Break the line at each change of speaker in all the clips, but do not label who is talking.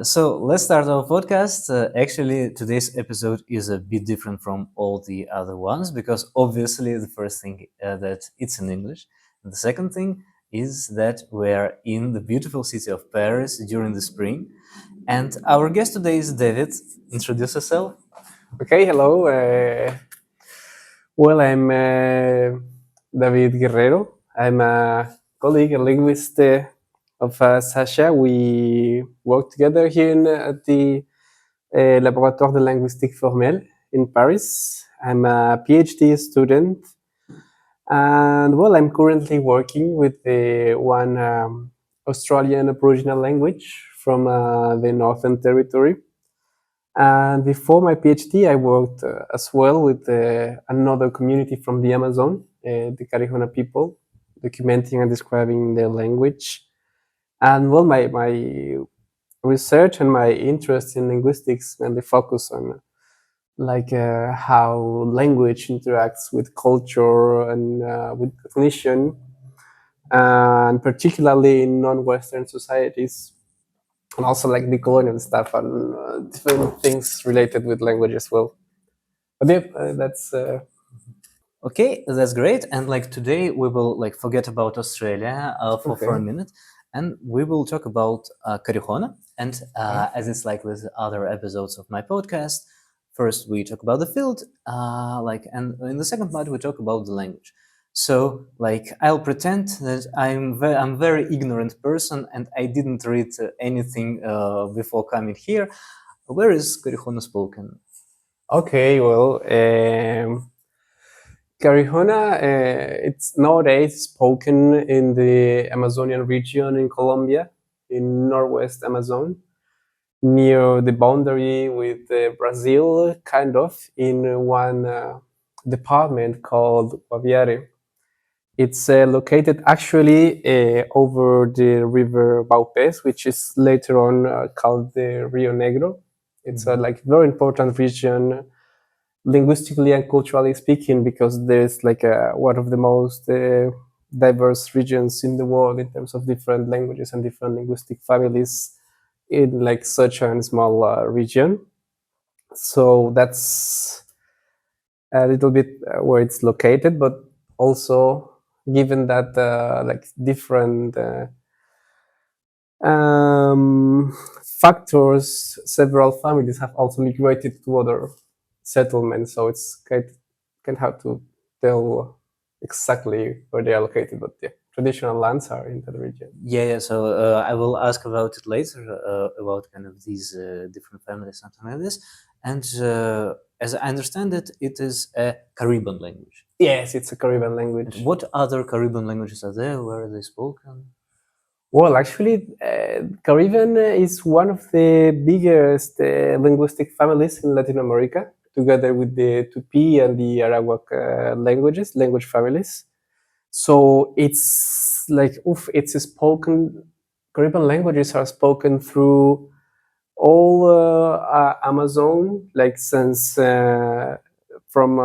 So let's start our podcast. Actually, today's episode is a bit different from all the other ones because obviously the first thing that it's in English, and the second thing is that we're in the beautiful city of Paris during the spring, and our guest today is David. Introduce yourself.
Okay, hello. Well, I'm David Guerrero. I'm a colleague, a linguist of Sasha. We work together here at the Laboratoire de Linguistique Formelle in Paris. I'm a PhD student, and well, I'm currently working with one Australian Aboriginal language from the Northern Territory. And before my PhD, I worked as well with another community from the Amazon, the Karijona people, documenting and describing their language. And well, my research and my interest in linguistics mainly focus on how language interacts with culture and with cognition, and particularly in non-Western societies, and also like the colonial stuff and different things related with language as well. But yeah, that's
Okay, that's great. And like today, we will like forget about Australia for a
okay.
minute, and we will talk about Karijona. And as it's like with other episodes of my podcast, first we talk about the field, and in the second part we talk about the language. So like I'll pretend that I'm very ignorant person and I didn't read anything before coming here. Where is Karijona spoken?
Okay, well, Carijona, it's nowadays spoken in the Amazonian region in Colombia, in northwest Amazon, near the boundary with Brazil, kind of, in one department called Guaviare. It's located actually over the river Baupés, which is later on called the Rio Negro. It's a like very important region linguistically and culturally speaking, because there's like one of the most diverse regions in the world in terms of different languages and different linguistic families in like such a small region. So that's a little bit where it's located, but also given that like different factors, several families have also migrated to other settlements, so it's kind of hard to tell exactly where they are located, but the traditional lands are in the region.
Yeah. So I will ask about it later about kind of these different families, something like this. And as I understand it, it is a Caribbean language.
Yes, it's a Caribbean
And
language.
what other Caribbean languages are there? Where are they spoken?
Well, actually, Caribbean is one of the biggest linguistic families in Latin America, together with the Tupi and the Arawak language families. So it's like, it's spoken, Caribbean languages are spoken through all Amazon, like since from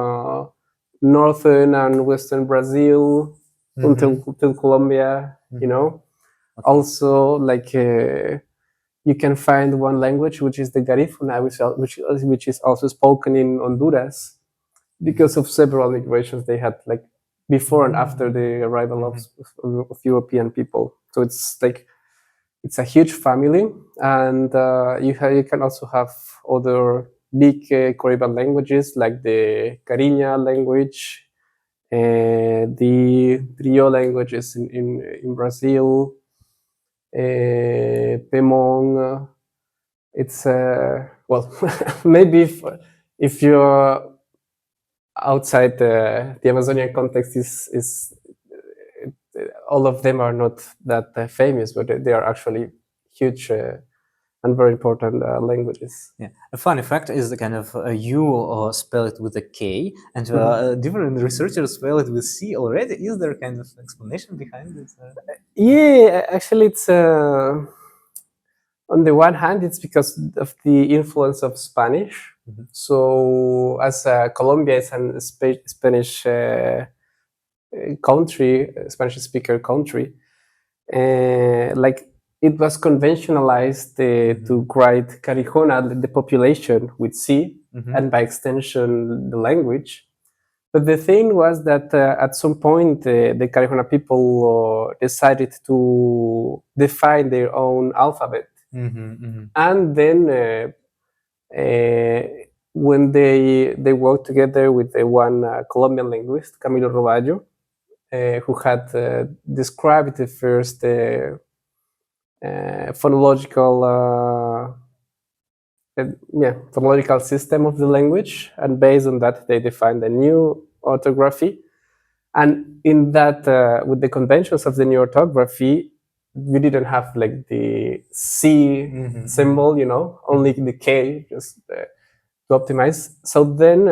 northern and western Brazil until Colombia, you know.
Okay.
Also, like you can find one language which is the Garifuna, which is also spoken in Honduras, because of several migrations they had, like before and after the arrival of European people. So it's like it's a huge family, and you can also have other big Caribbean languages like the Cariña language, the Trio languages in Brazil, Pemon. It's well, maybe if you're outside the Amazonian context, is all of them are not that famous, but they are actually huge and very important languages.
Yeah. A funny fact is the kind of you spell it with a K, and different researchers spell it with C already. Is there kind of explanation behind it?
Yeah, actually, it's on the one hand, it's because of the influence of Spanish. So, as Colombia is a Spanish country, Spanish speaker country, like it was conventionalized to write Karijona, the population, with C, and by extension, the language. But the thing was that at some point, the Karijona people decided to define their own alphabet. And then when they worked together with one Colombian linguist, Camilo Roballo, who had described the first phonological phonological system of the language, and based on that, they defined a new orthography. And in that, with the conventions of the new orthography, we didn't have like the C symbol, only the K, just to optimize. So then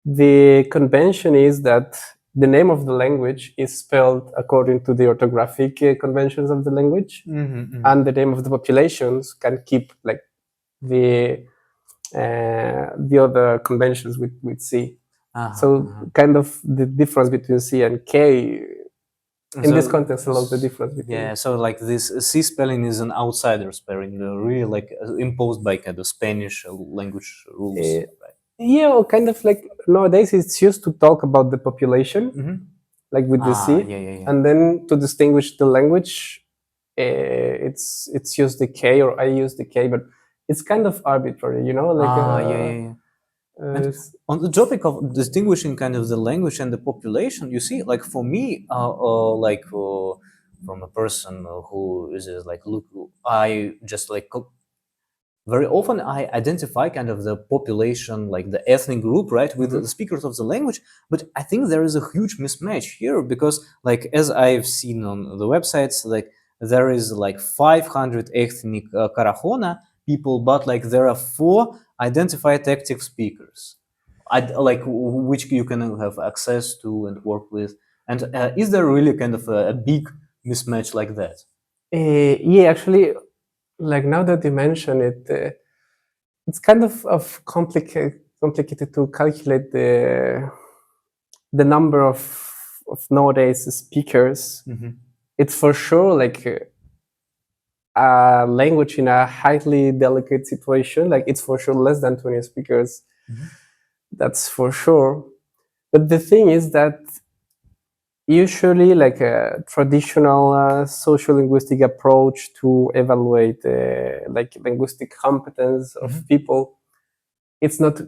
the convention is that the name of the language is spelled according to the orthographic conventions of the language, and the name of the populations can keep like the other conventions with C. So kind of the difference between C and K in this context allows the difference between.
Yeah, so like this C spelling is an outsider spelling, really like imposed by kind of Spanish language rules. Right?
Yeah, or kind of like nowadays it's used to talk about the population, like with the C, and then to distinguish the language, it's used the K, or I use the K, but it's kind of arbitrary, like
And on the topic of distinguishing kind of the language and the population, you see, like for me, from a person who is like, look, I just like very often I identify kind of the population, like the ethnic group, right, with the speakers of the language. But I think there is a huge mismatch here because, like, as I've seen on the websites, like there is like 500 ethnic Karijona people, but like there are 4 identified active speakers, like which you can have access to and work with. And is there really kind of a big mismatch like that?
Yeah, actually, like now that you mention it, it's kind of complicated to calculate the number of nowadays speakers. It's for sure like a language in a highly delicate situation. Like it's for sure less than 20 speakers. That's for sure. But the thing is that usually like a traditional social linguistic approach to evaluate like linguistic competence of people, it's not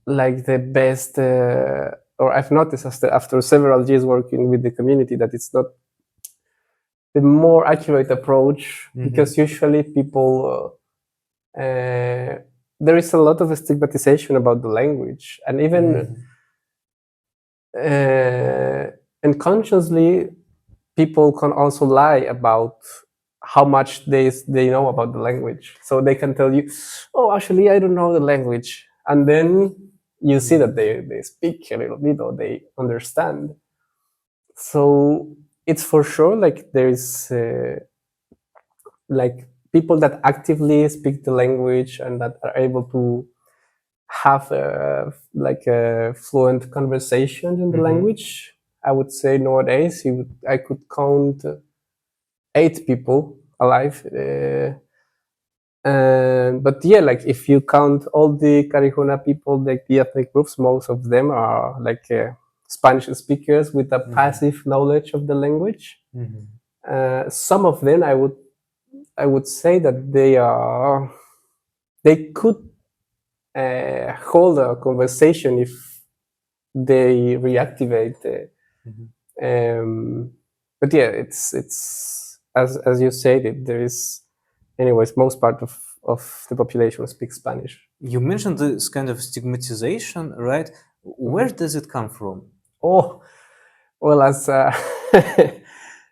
like the best or I've noticed after several years working with the community that it's not the more accurate approach, because usually people there is a lot of stigmatization about the language, and even unconsciously people can also lie about how much they know about the language. So they can tell you, oh, actually I don't know the language, and then you see that they speak a little bit or they understand. So it's for sure like there is like people that actively speak the language and that are able to have like a fluent conversation in the language. I would say nowadays I could count 8 people alive. But yeah, like if you count all the Karijona people, like the ethnic groups, most of them are like Spanish speakers with a passive knowledge of the language. Some of them, I would say that they could hold a conversation if they reactivate. But yeah, it's as you said, there is, anyways, most part of the population speaks Spanish.
You mentioned this kind of stigmatization, right? Where does it come from?
Oh, well, as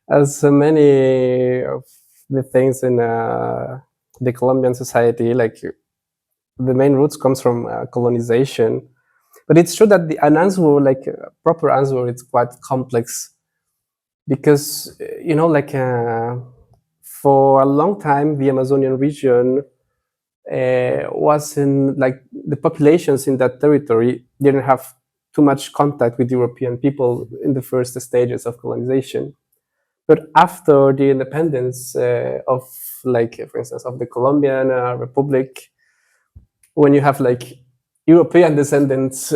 as many of the things in the Colombian society, like the main roots comes from colonization. But it's true that an answer, like a proper answer, it's quite complex, because like for a long time the Amazonian region was in like the populations in that territory didn't have too much contact with European people in the first stages of colonization. But after the independence of, like, for instance, of the Colombian Republic, when you have like European descendants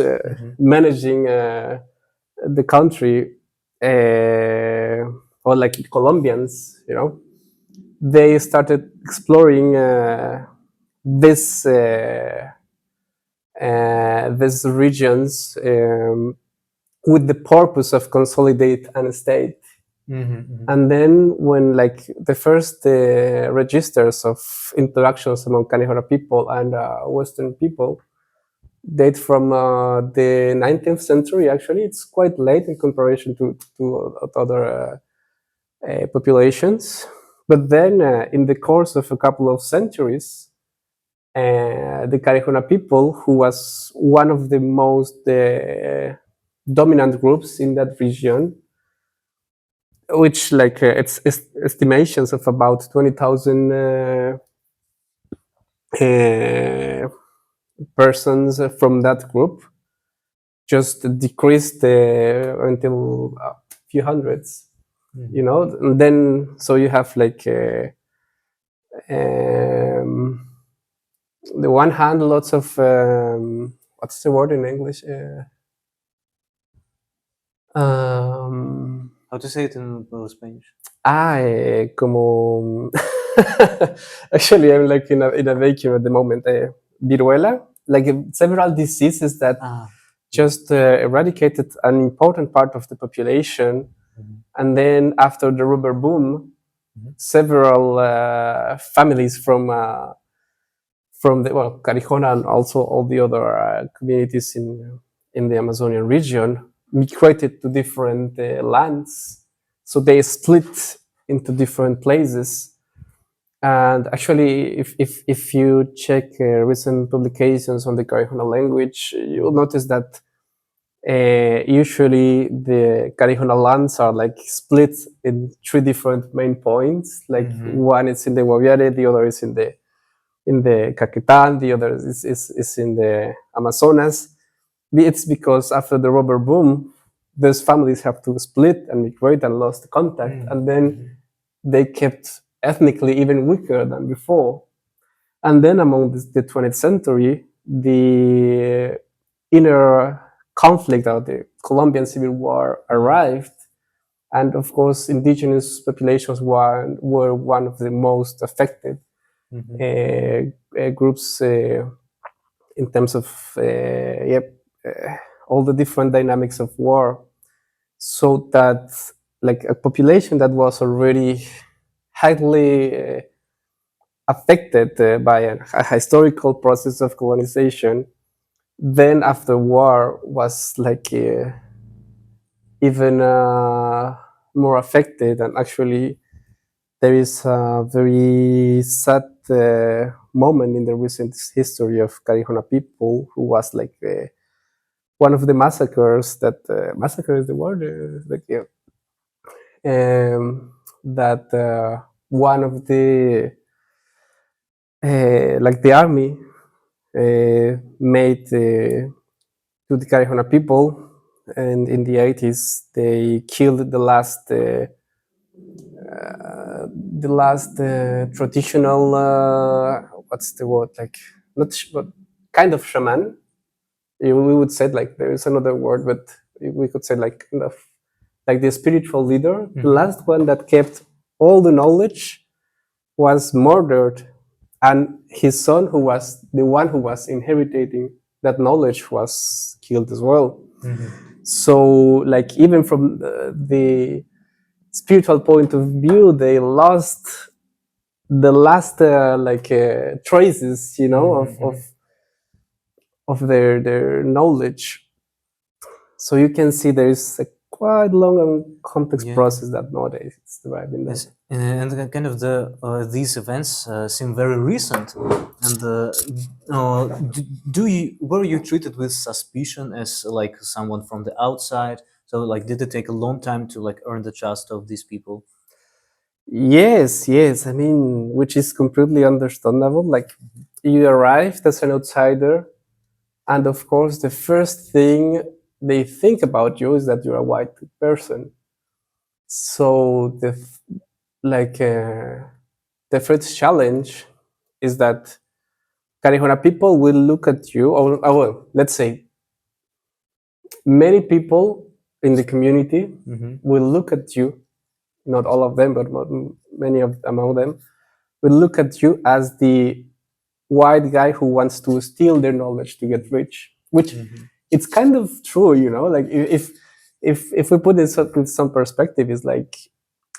managing the country, or like Colombians, they started exploring this these regions with the purpose of consolidate an state. And then when like the first registers of interactions among Karijona people and Western people date from the 19th century. Actually, it's quite late in comparison to other populations. But then in the course of a couple of centuries, the Karijona people, who was one of the most dominant groups in that region, which like it's estimations of about 20,000 persons from that group, just decreased until a few hundreds. And then so you have like the one hand, lots of what's the word in English?
How to say it in Spanish?
Como actually I'm like in a vacuum at the moment. Viruela, like several diseases that just eradicated an important part of the population. And then after the rubber boom, several families from the Karijona and also all the other communities in the Amazonian region migrated to different lands. So they split into different places. And actually, if you check recent publications on the Karijona language, you'll notice that usually the Karijona lands are like split in 3 different main points. Like one is in the Guaviare, the other is in the Caquetán, the other is in the Amazonas. It's because after the rubber boom, those families have to split and migrate and lost contact, and then they kept ethnically even weaker than before. And then among the 20th century, the inner conflict of the Colombian Civil War arrived, and of course, indigenous populations were one of the most affected groups in terms of all the different dynamics of war. So that like a population that was already highly affected by a historical process of colonization, then after war was like even more affected. And actually there is a very sad moment in the recent history of Karijona people, who was like one of the massacres that massacre is the word like that one of the like the army made to the Karijona people, and in the 80s they killed the last traditional what's the word, like not but kind of shaman. We would say like there is another word, but we could say like kind of like the spiritual leader. The last one that kept all the knowledge was murdered, and his son, who was the one who was inheriting that knowledge, was killed as well. So like even from the spiritual point of view, they lost the last traces, of their knowledge. So you can see there is a quite long and complex process that nowadays is deriving that.
Yes, and kind of these events seem very recent. And were you treated with suspicion as like someone from the outside? So like, did it take a long time to like earn the trust of these people?
Yes. I mean, which is completely understandable. Like, you arrived as an outsider, and of course, the first thing they think about you is that you're a white person. So like the first challenge is that Karijona people will look at you, or well, let's say many people in the community will look at you, not all of them, but many of among them will look at you as the white guy who wants to steal their knowledge to get rich, which it's kind of true, you know. Like if we put this up with some perspective, it's like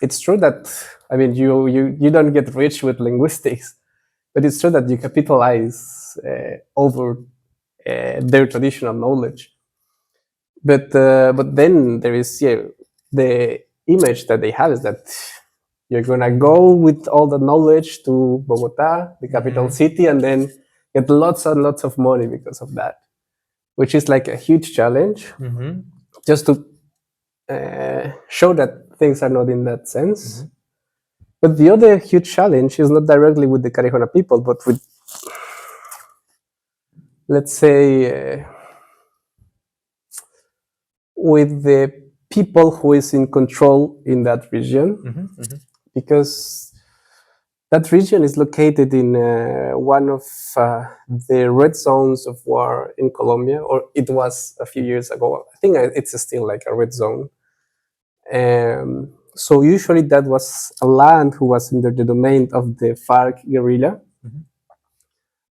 it's true that I mean you don't get rich with linguistics, but it's true that you capitalize over their traditional knowledge. But then there is the image that they have is that you're gonna go with all the knowledge to Bogota, the capital city, and then get lots and lots of money because of that, which is like a huge challenge. Just to show that things are not in that sense. But the other huge challenge is not directly with the Karijona people, but with, let's say, with the people who is in control in that region, because that region is located in one of the red zones of war in Colombia, or it was a few years ago. I think it's still like a red zone. So usually that was a land who was under the domain of the FARC guerrilla.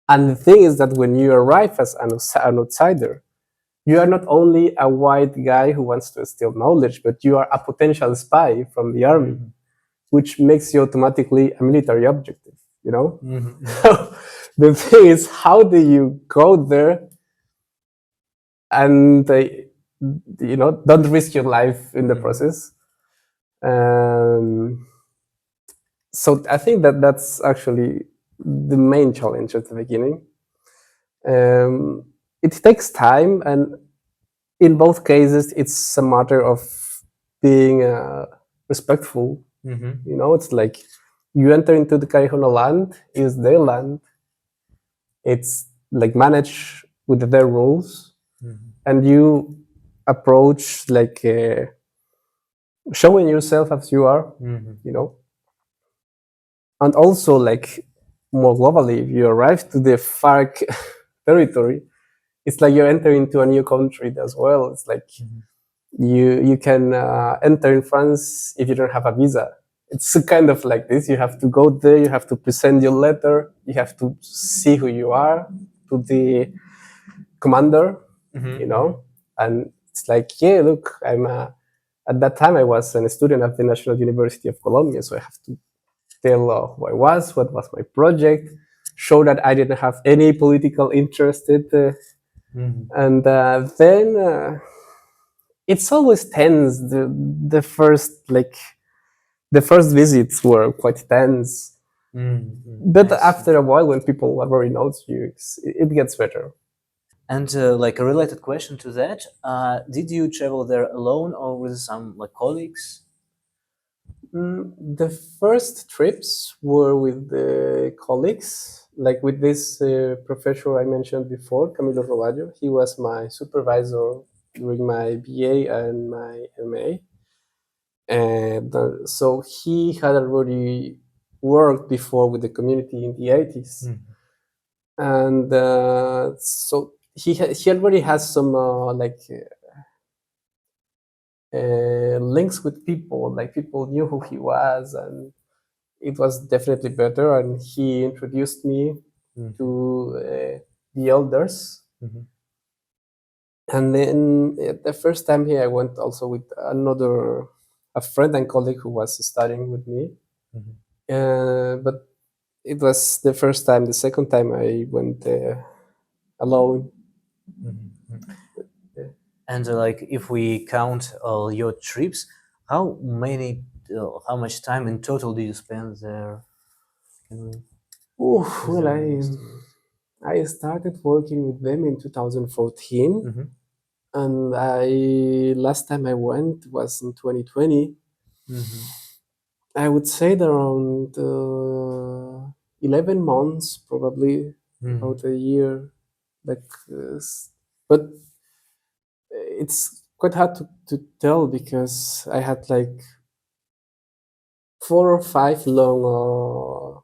And the thing is that when you arrive as an outsider, you are not only a white guy who wants to steal knowledge, but you are a potential spy from the army, which makes you automatically a military objective, you know? So the thing is, how do you go there and, you know, don't risk your life in the process? So I think that that's actually the main challenge at the beginning. It takes time, and in both cases, it's a matter of being respectful. You know, it's like you enter into the Karijona land, it's their land. It's like managed with their rules, and you approach like showing yourself as you are, you know. And also, like more globally, if you arrive to the FARC territory, it's like you enter into a new country as well. It's like you can enter in France if you don't have a visa. It's kind of like this. You have to go there. You have to present your letter. You have to see who you are to the commander, you know. And it's like, yeah, look, I'm at that time I was a student at the National University of Colombia, so I have to tell who I was, what was my project, show that I didn't have any political interest in and then it's always tense. The first the first visits were quite tense, but after a while, when people already knows you, it gets better.
And like a related question to that, did you travel there alone or with some like colleagues?
The first trips were with the colleagues, like with this professor I mentioned before, Camilo Roballo. He was my supervisor during my BA and my MA. And so he had already worked before with the community in the 80s. And so he already has some links with people, like people knew who he was, and it was definitely better. And he introduced me to the elders. And then the first time here, I went also with a friend and colleague who was studying with me. But it was the first time. The second time I went alone.
And like if we count all your trips, how much time in total do you spend there?
Well, I started working with them in 2014, and I last time I went was in 2020. I would say that around 11 months, probably about a year. Like, but it's quite hard to tell because I had like 4 or 5 long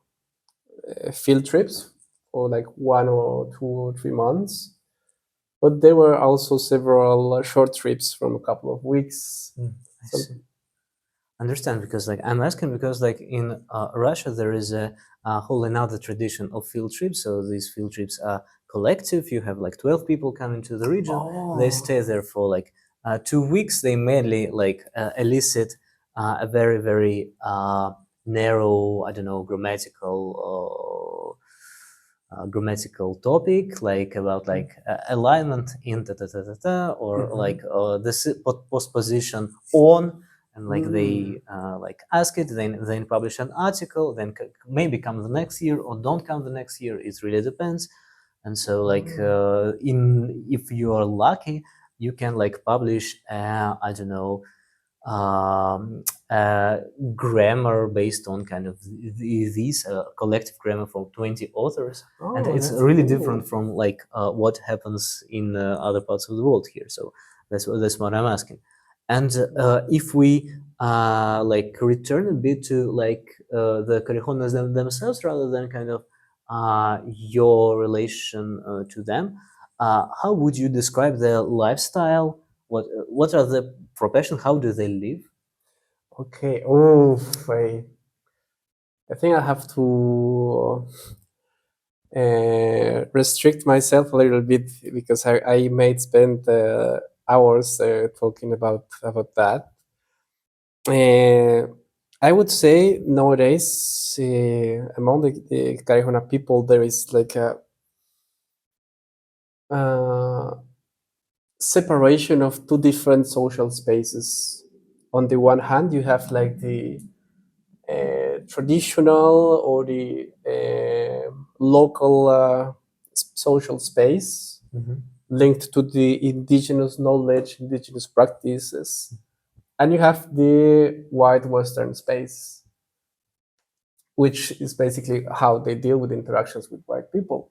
field trips for like 1 or 2 or 3 months. But there were also several short trips from a couple of weeks.
I see. Understand, because like I'm asking because like in Russia there is a whole another tradition of field trips. So these field trips are collective. You have like 12 people coming to the region. They stay there for like 2 weeks. They mainly like elicit a very narrow, I don't know, grammatical topic, like about like alignment in or like this postposition on, and like they like ask it, then publish an article, then maybe come the next year or don't come the next year. It really depends. And so like in if you are lucky, you can like publish I don't know, um, uh, grammar based on kind of these collective grammar from 20 authors, and it's really different from like what happens in other parts of the world here. So that's what I'm asking. And if we like return a bit to like the Carijonas themselves, rather than kind of your relation to them, how would you describe their lifestyle? What are the profession? How do they live?
Okay. Oh, I think I have to restrict myself a little bit because I might spend hours talking about that. I would say nowadays among the Karijona people there is like a uh, separation of two different social spaces. On the one hand, you have like the traditional or the local social space linked to the indigenous knowledge, indigenous practices, and you have the white Western space, which is basically how they deal with interactions with white people.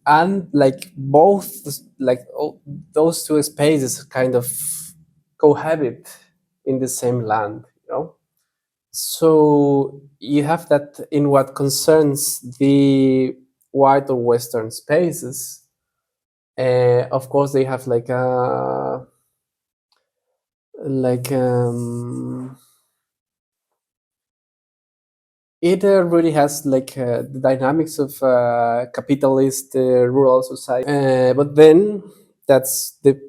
And like both, like those two spaces kind of cohabit in the same land, you know. So you have that in what concerns the white or Western spaces. Of course, they have like it really has like the dynamics of capitalist rural society. But then that's the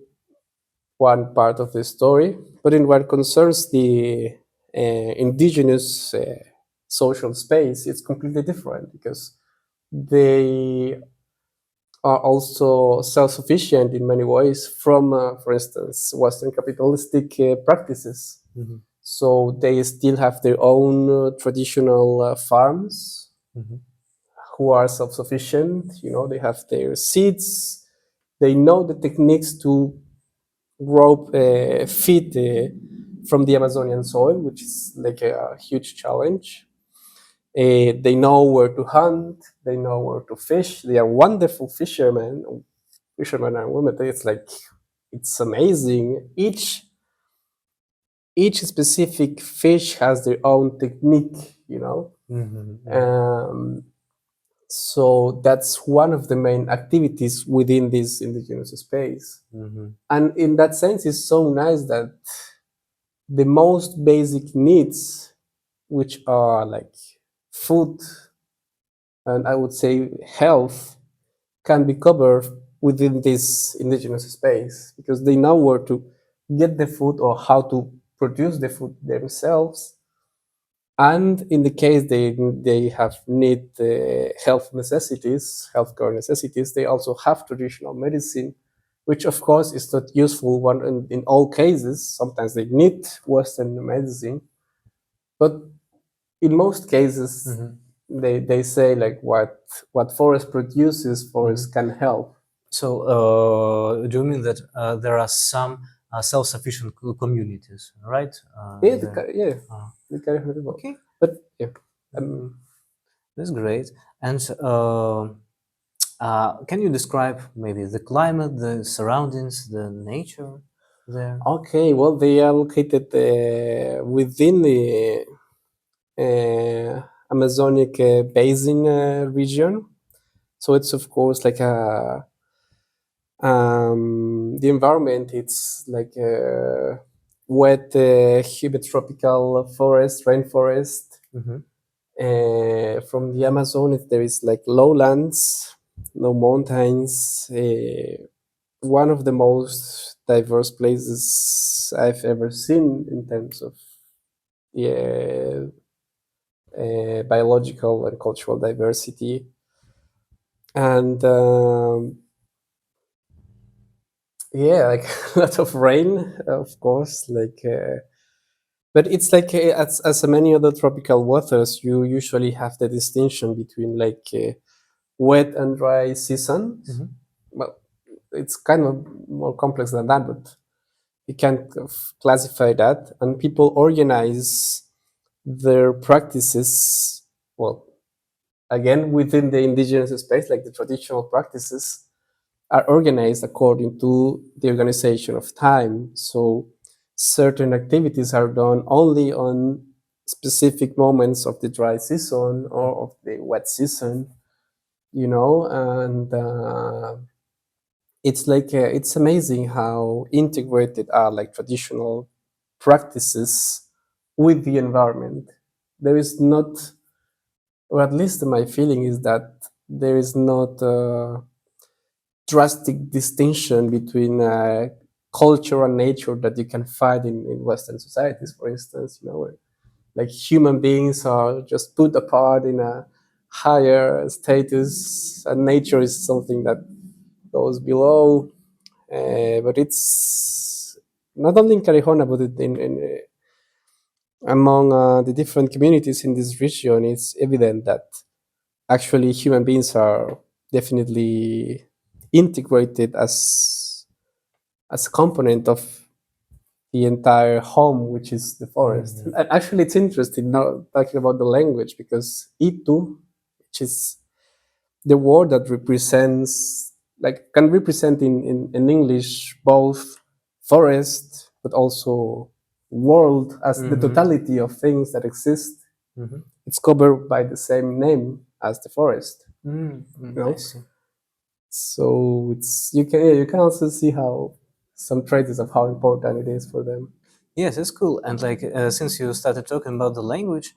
one part of the story. But in what concerns the indigenous social space, it's completely different because they are also self-sufficient in many ways from, for instance, Western capitalistic practices. So they still have their own traditional farms who are self-sufficient. You know, they have their seeds. They know the techniques to grow feed from the Amazonian soil, which is like a huge challenge. They know where to hunt. They know where to fish. They are wonderful fishermen and women. It's amazing. Each specific fish has their own technique, you know. So that's one of the main activities within this indigenous space. And in that sense, it's so nice that the most basic needs, which are like food and I would say health, can be covered within this indigenous space because they know where to get the food or how to produce the food themselves. And in the case they have need healthcare necessities, they also have traditional medicine, which of course is not useful one in all cases. Sometimes they need Western medicine, but in most cases they say like what forest produces, forest can help.
So, do you mean that there are some self-sufficient communities, right?
Yeah,
there-
the Caribbean people.
Okay,
But yeah, um,
that's great. And can you describe maybe the climate, the surroundings, the nature? there?
Okay, well, they are located within the Amazonic basin region. So it's of course like the environment. It's like a wet, humid tropical forest, rainforest.
Mm-hmm.
From the Amazon, there is like lowlands, no mountains. One of the most diverse places I've ever seen in terms of yeah, biological and cultural diversity. And yeah, like a lot of rain, of course. But it's like as many other tropical waters, you usually have the distinction between like wet and dry seasons.
Mm-hmm.
Well, it's kind of more complex than that, but you can classify that, and people organize their practices, well, again within the indigenous space, like the traditional practices are organized according to the organization of time. So certain activities are done only on specific moments of the dry season or of the wet season, and it's like it's amazing how integrated are like traditional practices with the environment. There is not, or at least my feeling is that there is not a drastic distinction between culture and nature that you can find in Western societies, for instance, where like human beings are just put apart in a higher status, and nature is something that goes below. But it's not only in Karijona, but among the different communities in this region, it's evident that actually human beings are definitely integrated as a component of the entire home, which is the forest.
Mm-hmm.
And actually, it's interesting now talking about the language because Itu, which is the word that represents, like, can represent in English both forest but also world as the
Mm-hmm.
totality of things that exist.
Mm-hmm.
It's covered by the same name as the forest.
Mm-hmm.
You
I
know,
see.
so it's you can also see how some traces of how important it is for them.
Yes, it's cool. And like since you started talking about the language,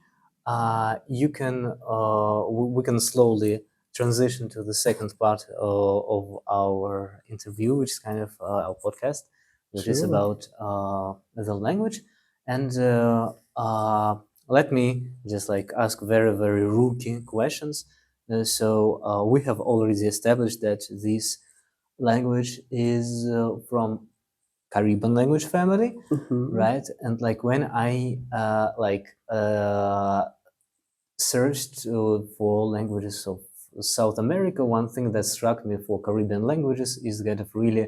you can we can slowly transition to the second part of our interview, which is kind of our podcast, which is
Sure.
about the language. And let me just like ask very rookie questions. So we have already established that this language is from Caribbean language family,
Mhm.
right? And like when I searched for languages of South America, one thing that struck me for Caribbean languages is kind of really,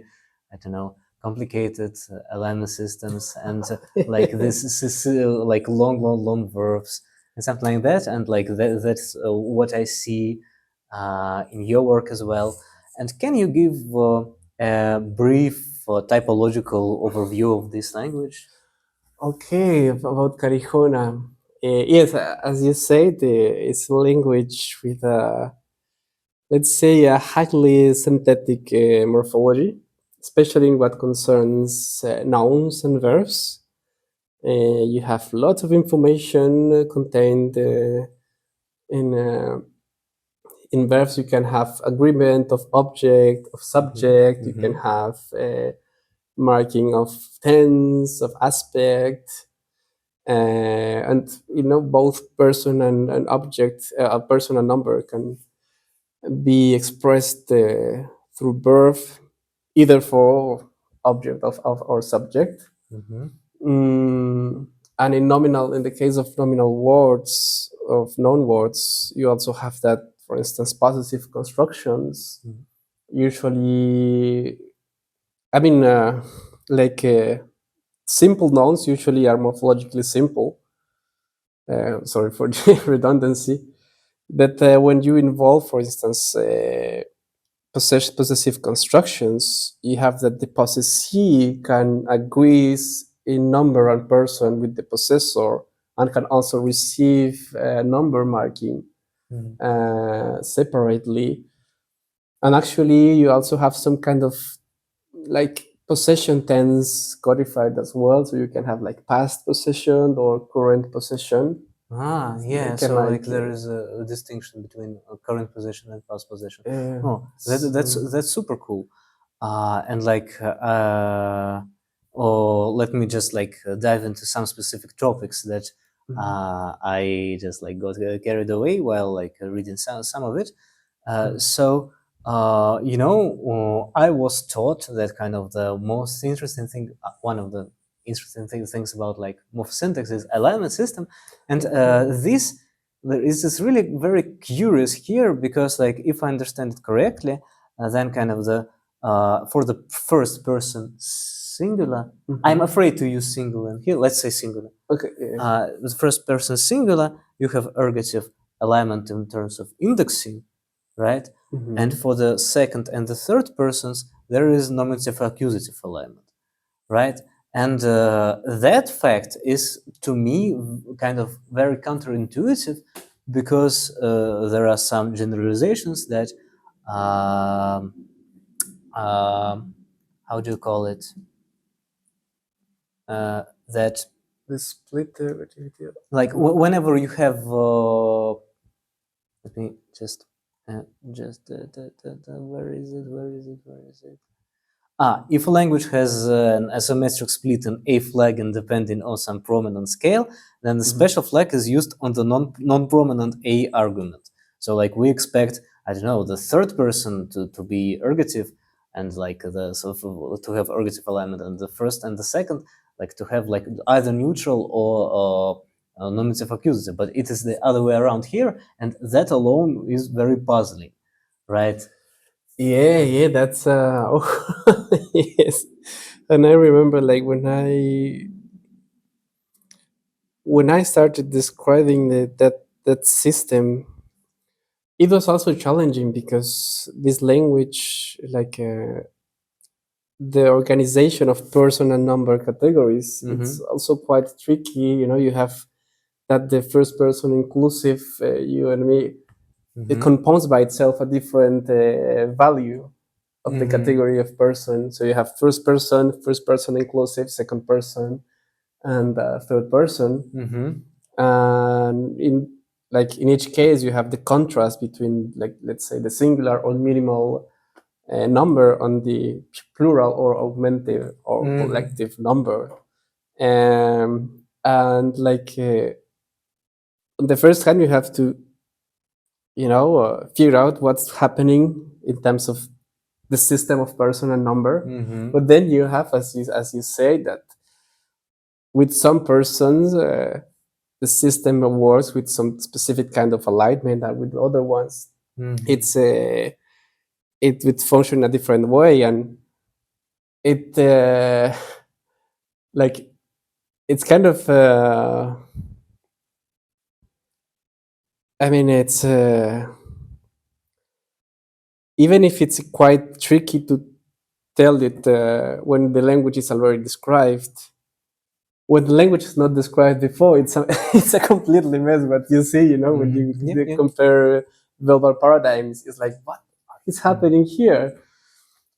I don't know, complicated alignment systems and like this is like long verbs and something like that. And like that's what I see in your work as well. And can you give a brief typological overview of this language?
Okay, about Karijona. Yes, as you said, it's a language with let's say, a highly synthetic morphology, especially in what concerns nouns and verbs. You have lots of information contained in verbs. You can have agreement of object, of subject. You can
Mm-hmm.
have marking of tense, of aspect, and both person and object, a person and number can be expressed through verb, either for object of or subject.
Mm-hmm.
Mm, and in the case of nominal words, of known words, you also have that, for instance, possessive constructions.
Mm-hmm.
Usually, I mean, like simple nouns usually are morphologically simple. Sorry for the redundancy. But when you involve, for instance, possessive constructions, you have that the possessee can agrees in number and person with the possessor and can also receive number marking separately. And actually, you also have some kind of like possession tense codified as well. So you can have like past possession or current possession.
Yeah.
Can
So like there is a distinction between current position and past position. That's super cool. And like, or let me just like dive into some specific topics that I just like got carried away while like reading some of it. So I was taught that kind of the most interesting thing, one of the interesting things about like morphosyntax is alignment system, and this there is this really very curious here because like if I understand it correctly, then kind of the for the first person singular, I'm afraid to use singular here. Let's say singular.
Okay.
The first person singular, you have ergative alignment in terms of indexing, right? And for the second and the third persons, there is nominative accusative alignment, right? And that fact is, to me, kind of very counterintuitive because there are some generalizations that, how do you call it? That
the split derivativity.
like whenever you have, let me just, where is it? Where is it? Where is it? If a language has an asymmetric split in A flag and depending on some prominent scale, then the special flag is used on the non-prominent A argument. So like we expect, I don't know, the third person to be ergative and like to have ergative alignment, and the first and the second like to have like either neutral or nominative accusative, but it is the other way around here, and that alone is very puzzling, right?
Yeah, that's yes. And I remember like when I started describing that system, it was also challenging because this language, like the organization of person and number categories, it's also quite tricky. You have that the first person inclusive, you and me, it compounds by itself a different value of the category of person. So you have first person inclusive, second person, and third person. And in each case, you have the contrast between, like, let's say, the singular or minimal number on the plural or augmented or collective number. And like on the first hand, you have to figure out what's happening in terms of the system of person and number. But then you have, as you say, that with some persons the system works with some specific kind of alignment, and with other ones it would function a different way. And it like it's kind of I mean, it's even if it's quite tricky to tell it when the language is already described. When the language is not described before, it's it's a completely mess. What you see, when you compare verbal paradigms, it's like, what is happening here?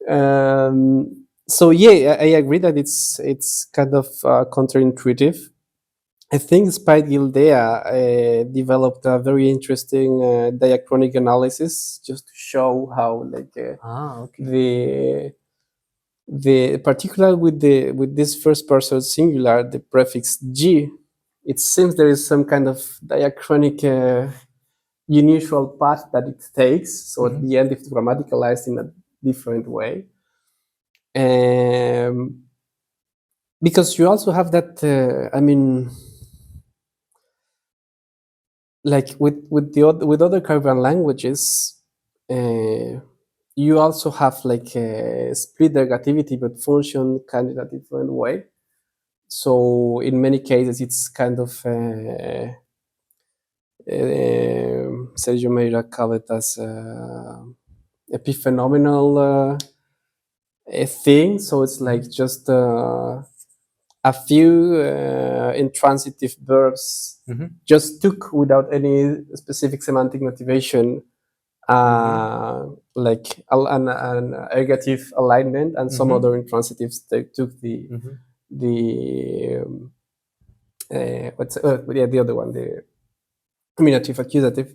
So yeah, I agree that it's kind of counterintuitive. I think Spike Gildea developed a very interesting diachronic analysis just to show how like the particular with this first person singular, the prefix G, it seems there is some kind of diachronic unusual path that it takes. So at the end, it's grammaticalized in a different way. Because you also have that, I mean, like with other Caribbean languages, you also have like a split ergativity, but function kind of a different way. So in many cases, it's kind of Sergio Meira called it as epiphenomenal thing. So it's like just a few intransitive verbs just took without any specific semantic motivation, like an ergative alignment, and some other intransitives they took the what's the other one, the nominative accusative.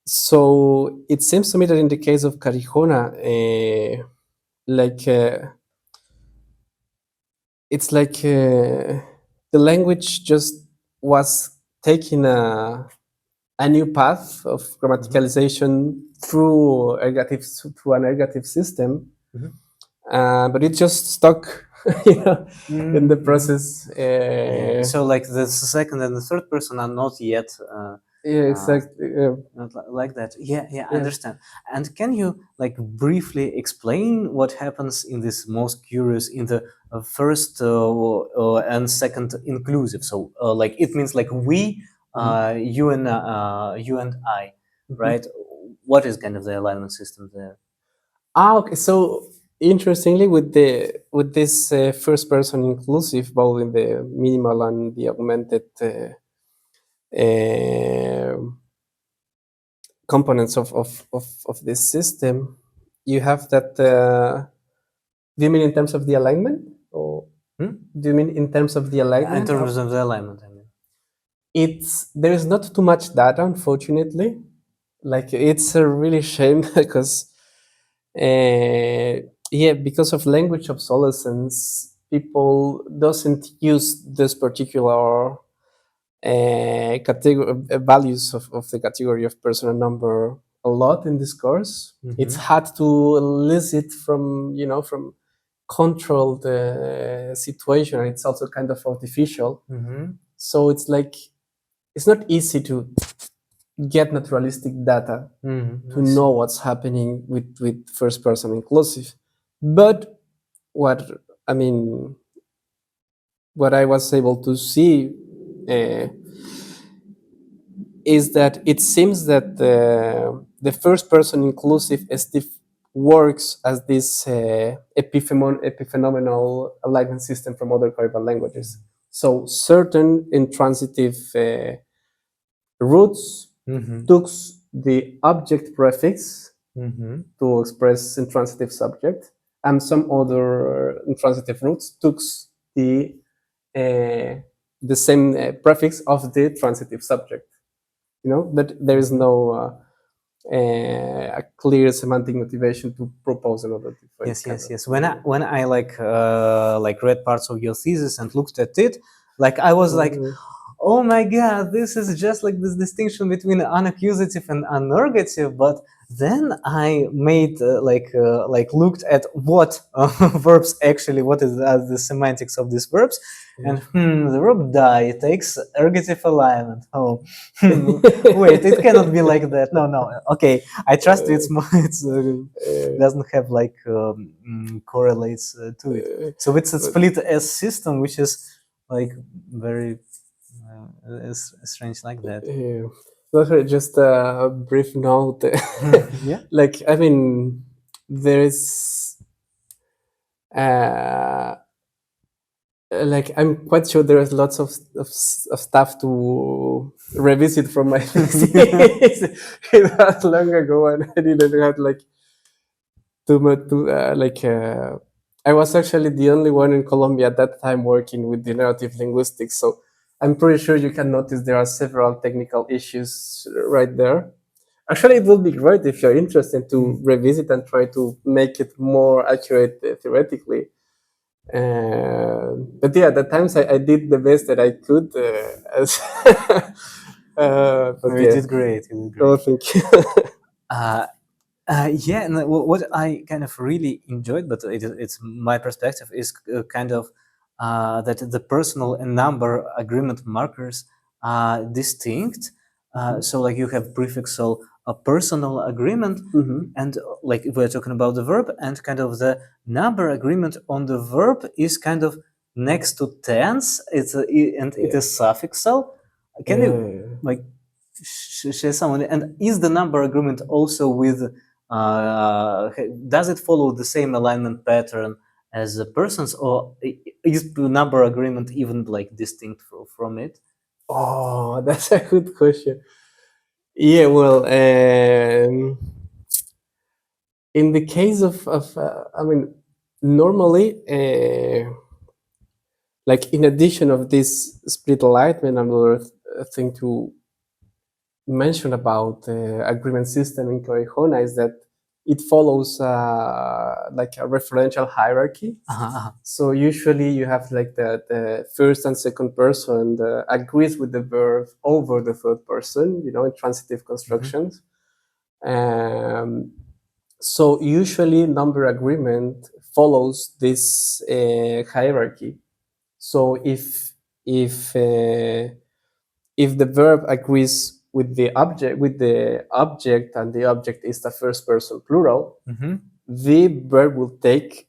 So it seems to me that in the case of Karijona, like it's like the language just was taking a new path of grammaticalization through through an ergative system, but it just stuck, in the process.
So like the second and the third person are not yet
Yeah, exactly.
not like that. Yeah, I understand. And can you like briefly explain what happens in this most curious in the first and second inclusive? So like it means like we, you and I, right? What is kind of the alignment system there?
Okay. So interestingly, with this first person inclusive, both in the minimal and the augmented components of this system, you have that. Do you mean in terms of the alignment, or do you mean in terms of the alignment?
In terms of the alignment, I mean.
There is not too much data, unfortunately. Like, it's a really shame because because of language obsolescence, people doesn't use this particular category values of the category of personal number a lot in this course. It's hard to elicit from from controlled situation. It's also kind of artificial. So it's like it's not easy to get naturalistic data to know what's happening with first person inclusive. But what I mean, what I was able to see is that it seems that the first person inclusive works as this epiphenomenal alignment system from other Caribbean languages. So certain intransitive roots took the object prefix to express intransitive subject, and some other intransitive roots took the same prefix of the transitive subject. But there is no a clear semantic motivation to propose another different.
Yes. When I like read parts of your thesis and looked at it, like I was like, oh my god, this is just like this distinction between unaccusative and unergative. But then I made looked at what verbs actually, what is the semantics of these verbs, and the verb die takes ergative alignment. Oh, wait, it cannot be like that. No, okay, I trust it's doesn't have like correlates to it. So it's a split S system, which is like very strange like that.
Just a brief note. Like, I mean, there is like, I'm quite sure there is lots of stuff to revisit from my thesis. It was long ago, and I didn't have like too much I was actually the only one in Colombia at that time working with the narrative linguistics, so I'm pretty sure you can notice there are several technical issues right there. Actually, it would be great if you're interested to revisit and try to make it more accurate theoretically. But yeah, at the times I did the best that I could. But
you did great.
Oh, thank you.
Yeah, and what I kind of really enjoyed, but it's my perspective, is kind of that the personal and number agreement markers are distinct. So like you have prefixal a personal agreement, and like if we're talking about the verb, and kind of the number agreement on the verb is kind of next to tense. It is suffixal. Can you like share someone. And is the number agreement also with? Does it follow the same alignment pattern as the persons, or is the number agreement even like distinct from it?
Oh, that's a good question. Yeah, well, in the case of I mean, normally, like in addition of this split alignment, another thing to mention about the agreement system in Karijona is that it follows like a referential hierarchy. So usually you have like the first and second person agrees with the verb over the third person, you know, in transitive constructions. So usually number agreement follows this hierarchy. So if the verb agrees with the object and the object is the first person plural, the verb will take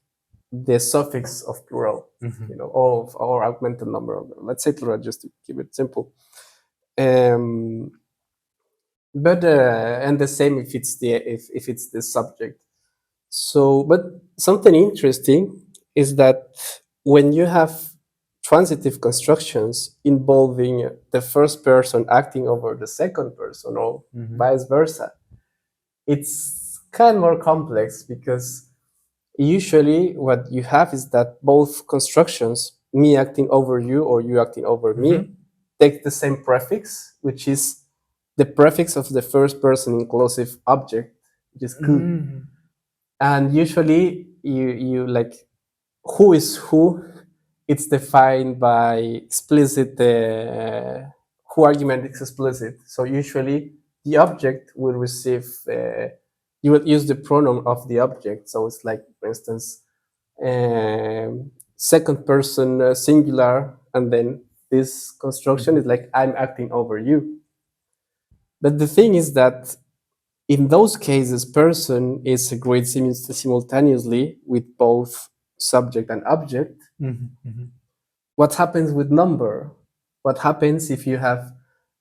the suffix of plural, you know, or augmented number. Let's say plural just to keep it simple. But and the same if it's the subject. So, but something interesting is that when you have transitive constructions involving the first person acting over the second person or vice versa, it's kind of more complex because usually what you have is that both constructions, me acting over you or you acting over me, take the same prefix, which is the prefix of the first person inclusive object, which is ku. And usually you like who is who, it's defined by explicit who argument is explicit. So usually the object will receive you will use the pronoun of the object. So it's like, for instance, second person singular, and then this construction is like I'm acting over you. But the thing is that in those cases, person is agreed simultaneously with both subject and object. What happens with number? What happens if you have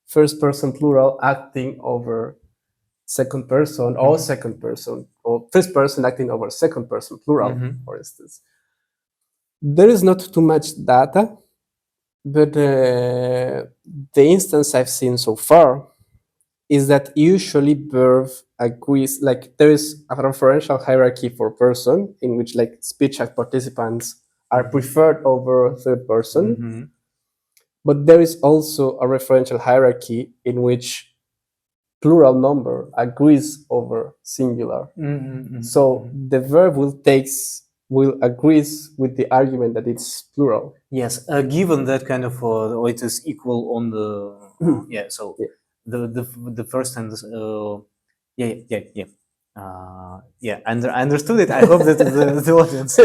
first person plural acting over second person or second person, or first person acting over second person plural, for instance? There is not too much data, but the instance I've seen so far is that usually verb agrees, like there is a referential hierarchy for person in which like speech participants are preferred over third person, but there is also a referential hierarchy in which plural number agrees over singular. So the verb will agrees with the argument that it's plural.
Yes, given that kind of it is equal on the yeah. So
Yeah.
The first and yeah. I understood it. I hope that the audience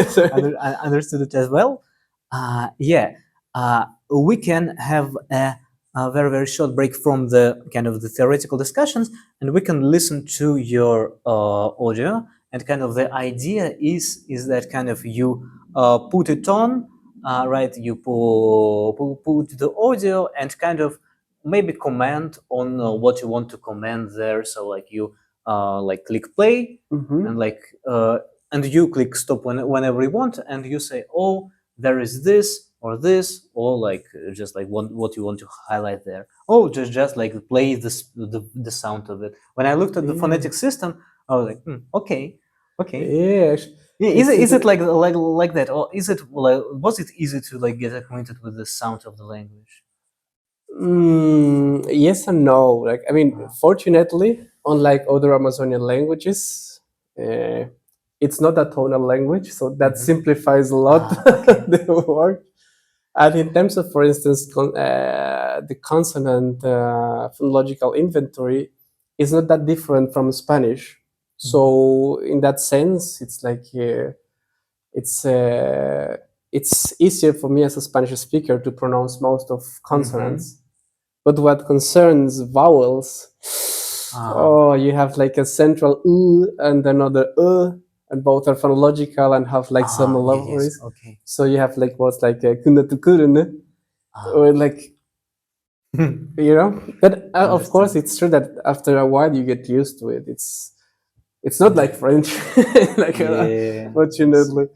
understood it as well. We can have a very very short break from the kind of the theoretical discussions, and we can listen to your audio. And kind of the idea is that kind of you put it on, right? You put the audio and kind of maybe comment on what you want to comment there. So like you like click play and like and you click stop whenever you want, and you say, oh, there is this or this, or like just like what you want to highlight there. Oh, just like play the sound of it. When I looked at the phonetic system, I was like, okay.
Yeah.
Is it like that, or is it like was it easy to like get acquainted with the sound of the language?
Yes and no. Like, I mean, fortunately, unlike other Amazonian languages, it's not a tonal language, so that simplifies a lot the work. And in terms of, for instance, the consonant phonological inventory is not that different from Spanish. So in that sense, it's like it's easier for me as a Spanish speaker to pronounce most of consonants. But what concerns vowels, oh, you have like a central u and another and both are phonological and have like some elaborates.
Okay.
So you have like what's like a kunatukurune, or like you know. But of course,
Understand.
it's true that after a while you get used to it. It's not like French, like
Yeah. Yes.
fortunately.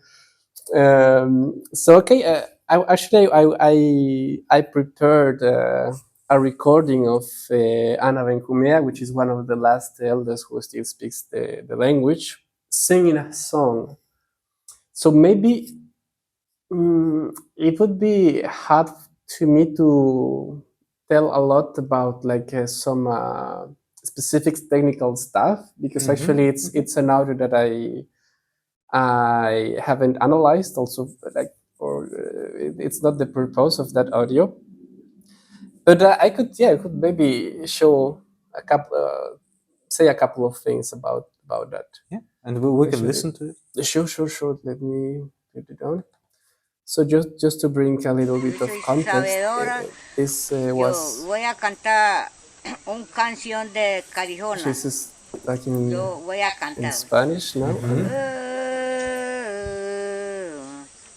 So okay, I prepared a recording of Ana Benjumea, which is one of the last elders who still speaks the language, singing a song. So maybe it would be hard to me to tell a lot about like some specific technical stuff because actually it's an audio that I haven't analyzed also like or it's not the purpose of that audio. But I could maybe show a couple, say a couple of things about that.
Yeah, and we can
Actually,
listen to it.
sure. Let me put it down. So just to bring a little
Yo
bit of
soy
context,
sabedora.
this
Yo
was
voy a cantar una canción de Karijona.
this is like in
Yo voy a cantar.
Spanish now.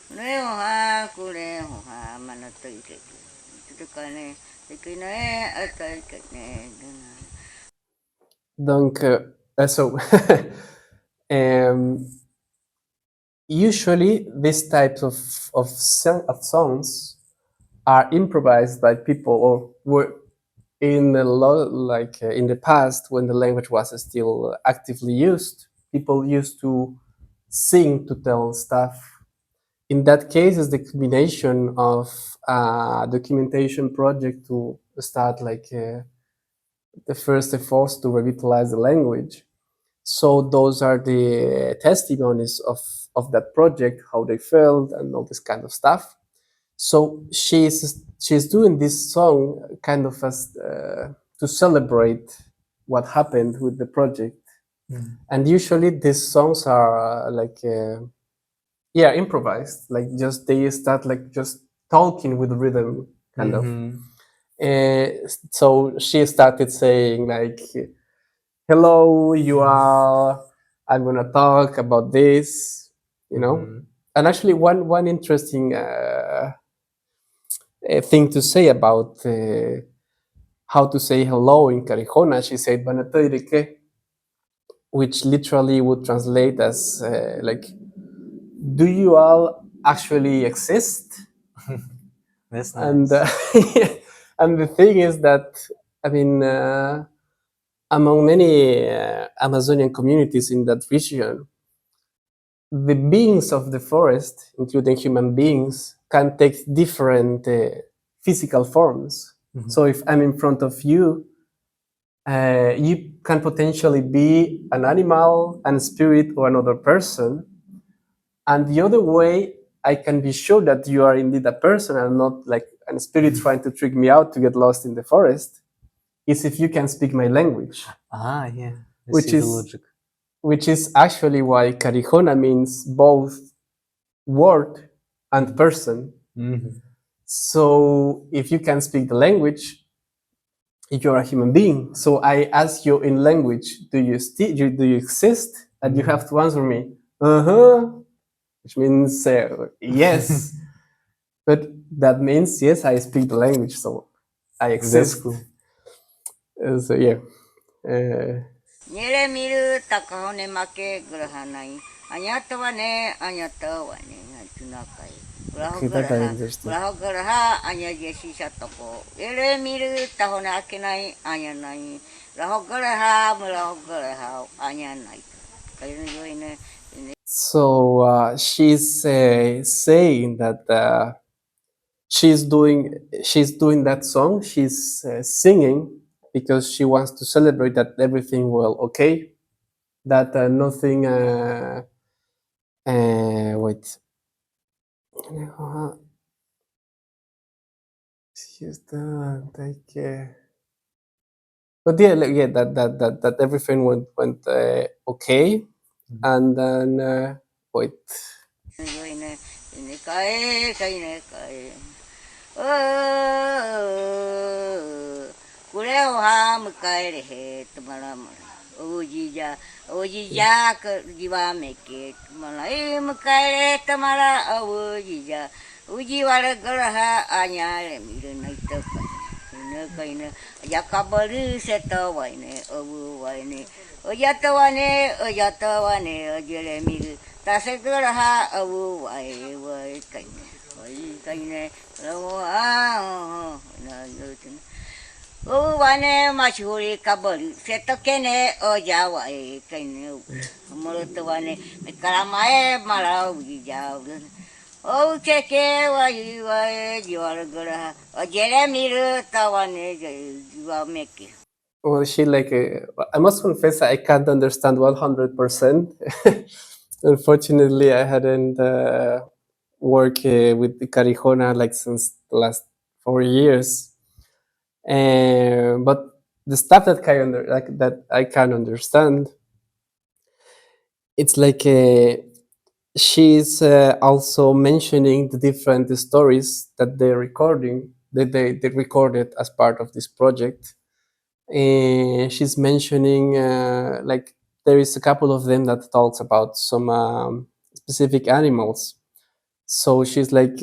Kuneho ha, kuneho ha, manatoy keke. Tutukane, tekine, atay keke.
Donc, so um, usually these types of songs are improvised by people or were in the in the past when the language was still actively used. People used to sing to tell stuff. In that case, it's the combination of a documentation project to start like the first efforts to revitalize the language. So those are the testimonies of that project, how they felt, and all this kind of stuff. So she's doing this song kind of as to celebrate what happened with the project. And usually these songs are yeah, improvised, like just they start like just talking with rhythm kind of. So she started saying like, hello, you all, I'm gonna talk about this, you know. And actually one interesting thing to say about how to say hello in Karijona, she said "Banatoireke," which literally would translate as like, do you all actually exist?
That's
And
nice.
and the thing is that I mean among many Amazonian communities in that region, the beings of the forest, including human beings, can take different physical forms. So if I'm in front of you, you can potentially be an animal, a spirit, or another person. And the other way, I can be sure that you are indeed a person and not like a spirit trying to trick me out to get lost in the forest, is if you can speak my language.
Ah, yeah. I
which
see the
is
logic.
which is actually why Karijona means both word and person. So if you can speak the language, you're a human being. So I ask you in language, do you exist? And you have to answer me, which means yes. But that means yes, I speak the language, so I
That's
exist.
cool.
So yeah. Uh,
Nyere miru takahone make gurahanai. Anyata wa ne, anyata wa ne, tunakai. Uraho
okay, that I
guraha,
understand.
uraho guraha, anya jesi satoko. Nyere miru tahone akenai, anya nai. Uraho guraha, anya nai. Kayo yo ine.
So she's saying that she's doing that song. She's singing because she wants to celebrate that everything well okay, that nothing. Wait. She's done. Take care. But yeah, yeah, that everything went okay, and then wait.
Yo ine, ine kae, kae ne kae. Kureo ha mukaere he tumara mara. Ojija ka jiwa meke tumara e mukaere tamara ojija. Uji wala garaha anyare miru naita pa. kaina kaina yakabaru setawane abuwane oyatawane ojeremiru tasegaraha abuwai wai kaina na yutin wane mashuri kabaru setokene ojawa kaina molotowane karamae mala ujawa oh cheke wa jiwara jeremiru tawane jiwa meki.
Well, she like I must confess I can't understand 100%. Unfortunately, I hadn't worked with the Karijona like since the last 4 years. But the stuff that that I can understand, it's like she's also mentioning the different stories that they recorded as part of this project. And she's mentioning like there is a couple of them that talks about some specific animals. So she's like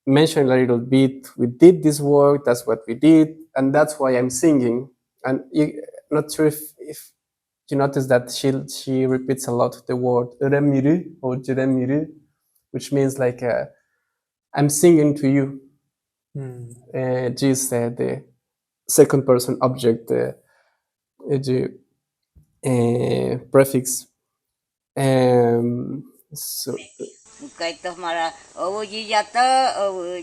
mentioned a little bit, we did this work, that's what we did, and that's why I'm singing. And not sure if you notice that she repeats a lot the word "remiru" or "jiremiru," which means like I'm singing to you. Ji is the second person object, prefix. So
Kaito mara oji jato
who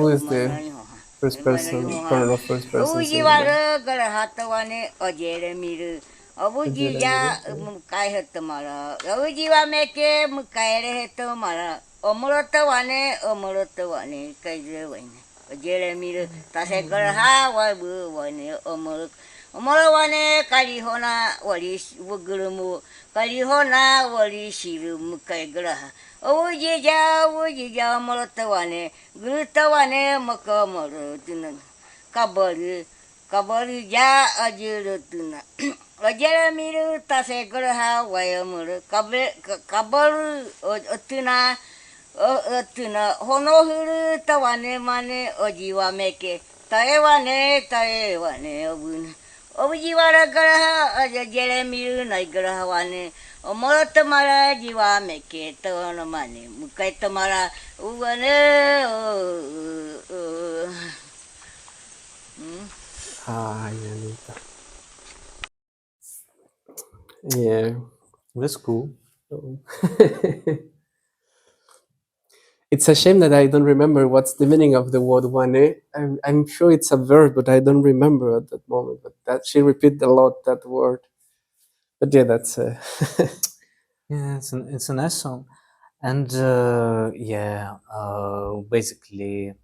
is the
manayo
first
manayo
person
ha
pronoun of first person
oji
singular?
wara gara hatawane ojere miru oji ja mukai heto mara oji wa meke mukai heto mara omoroto wane kaije wane ojere miru tase gara ha wa bu wane omoro wane Karijona wali wugurumu Karijona wali shiru mukai gara Ujija molotawane, gurutawane makamoro tunan. Kabaru ja ajurutuna. Ojara miru tase garaha wayamuru. Kabaru otuna honohuru tawane mane ojiwa meke. Taewane obuna. Ojiwara garaha aja jeremiru nai garaha wane. Omoro mara jiwa meke tono mane mukai mara uwane
Yanita. Yeah.
That's cool.
It's a shame that I don't remember what's the meaning of the word "wane." I'm sure it's a verb, but I don't remember at that moment. But that she repeated a lot that word. But yeah, that's
Yeah, it's a nice song, and basically,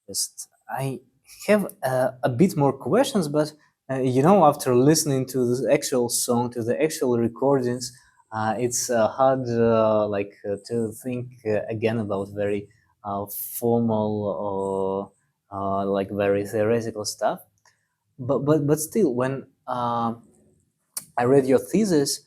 just I have a bit more questions, but after listening to the actual song, to the actual recordings, it's hard to think again about very formal or like very theoretical stuff. But still, when I read your thesis,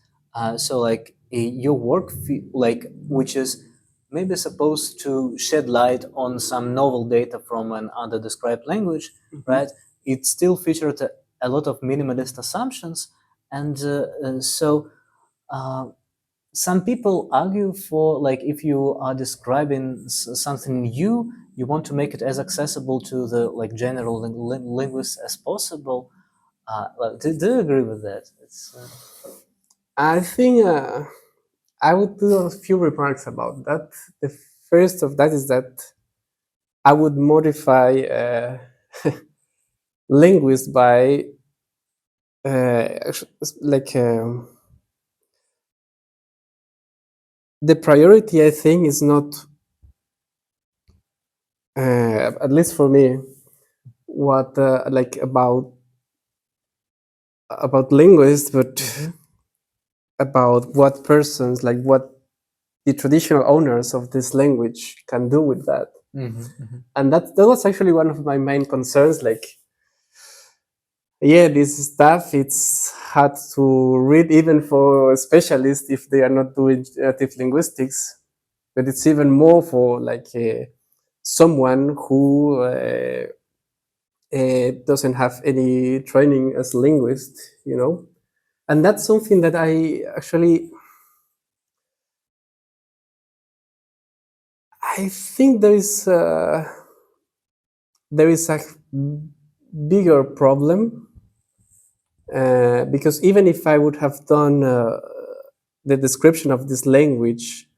so like your work, like which is maybe supposed to shed light on some novel data from an underdescribed language, right? It still featured a lot of minimalist assumptions, and so some people argue for like if you are describing something new, you want to make it as accessible to the like general linguists as possible. Do you agree with that?
I think I would do a few remarks about that. The first of that is that I would modify linguists by like the priority. I think is not at least for me what like about linguists, but about what persons like what the traditional owners of this language can do with that. And that was actually one of my main concerns. Like, yeah, this stuff it's hard to read even for specialists if they are not doing native linguistics, but it's even more for like someone who doesn't have any training as a linguist, and that's something that I think there is a bigger problem, because even if I would have done the description of this language